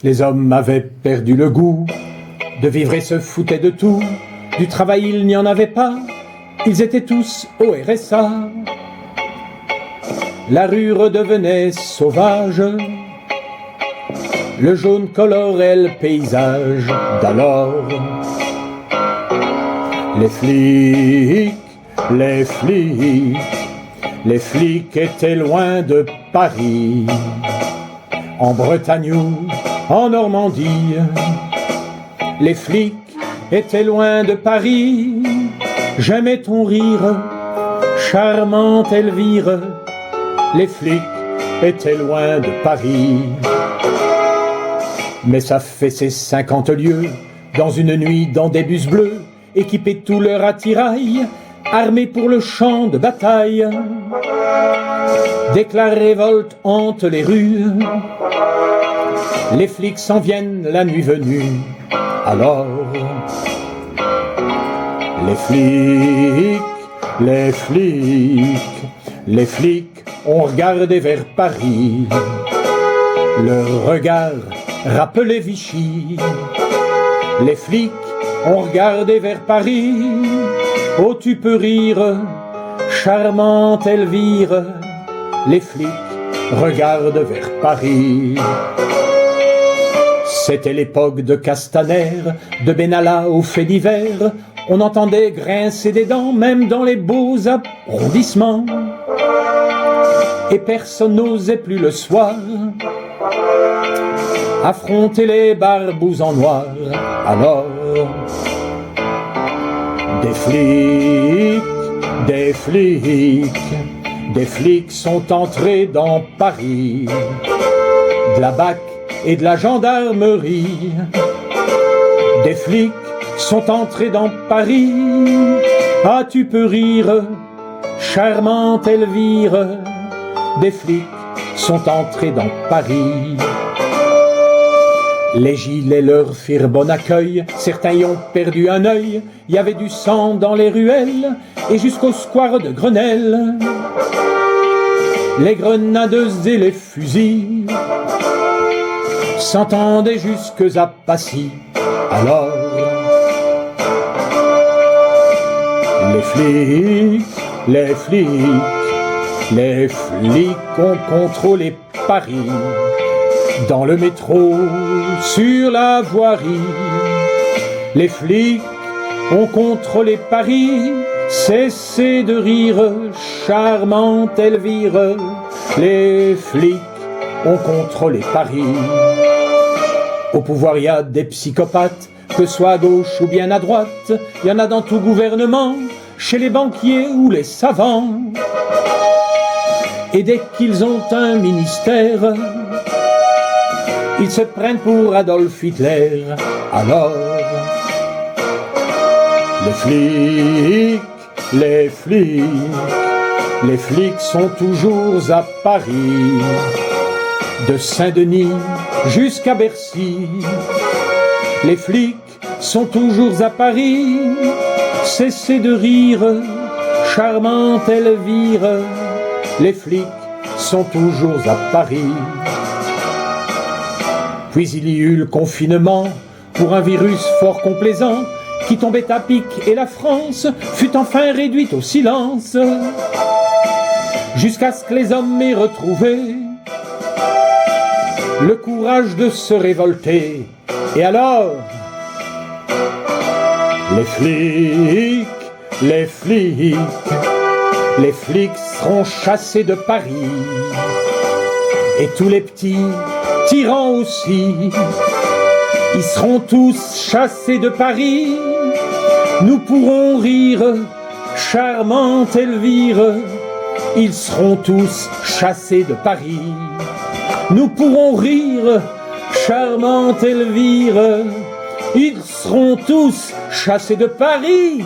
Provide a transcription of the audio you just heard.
Les hommes avaient perdu le goût de vivre et se foutaient de tout. Du travail, il n'y en avait pas, ils étaient tous au RSA. La rue redevenait sauvage, le jaune colorait le paysage d'alors. Les flics étaient loin de Paris, en Bretagne ou en Normandie. Les flics étaient loin de Paris, j'aimais ton rire, charmante Elvire. Les flics étaient loin de Paris. Mais ça fait ses 50 lieues, dans une nuit, dans des bus bleus, équipés de tout leur attirail, armés pour le champ de bataille. Dès que la révolte hante les rues, les flics s'en viennent la nuit venue. Alors, les flics ont regardé vers Paris. Leur regard rappelait Vichy. Les flics ont regardé vers Paris. Oh, tu peux rire, charmante Elvire. Les flics regardent vers Paris. C'était l'époque de Castaner, de Benalla aux faits divers. On entendait grincer des dents, même dans les beaux arrondissements. Et personne n'osait plus le soir affronter les barbous en noir. Alors, des flics sont entrés dans Paris, de la BAC et de la gendarmerie. Des flics sont entrés dans Paris. Ah, tu peux rire, charmante Elvire. Des flics sont entrés dans Paris. Les gilets leur firent bon accueil, certains y ont perdu un œil. Il y avait du sang dans les ruelles et jusqu'au square de Grenelle. Les grenadeuses et les fusils s'entendaient jusque à Passy. Alors, les flics ont contrôlé Paris. Dans le métro, sur la voirie, les flics ont contrôlé Paris. Cessez de rire, charmante Elvire. Les flics ont contrôlé Paris. Au pouvoir, il y a des psychopathes, que ce soit à gauche ou bien à droite. Il y en a dans tout gouvernement, chez les banquiers ou les savants. Et dès qu'ils ont un ministère, ils se prennent pour Adolf Hitler. Alors, les flics sont toujours à Paris, de Saint-Denis jusqu'à Bercy. Les flics sont toujours à Paris. Cessez de rire, charmante Elvire. Les flics sont toujours à Paris. Puis il y eut le confinement pour un virus fort complaisant qui tombait à pic et la France fut enfin réduite au silence jusqu'à ce que les hommes aient retrouvé le courage de se révolter. Et alors, les flics seront chassés de Paris et tous les petits tyrans aussi, ils seront tous chassés de Paris. Nous pourrons rire, charmante Elvire. Ils seront tous chassés de Paris. Nous pourrons rire, charmante Elvire. Ils seront tous chassés de Paris.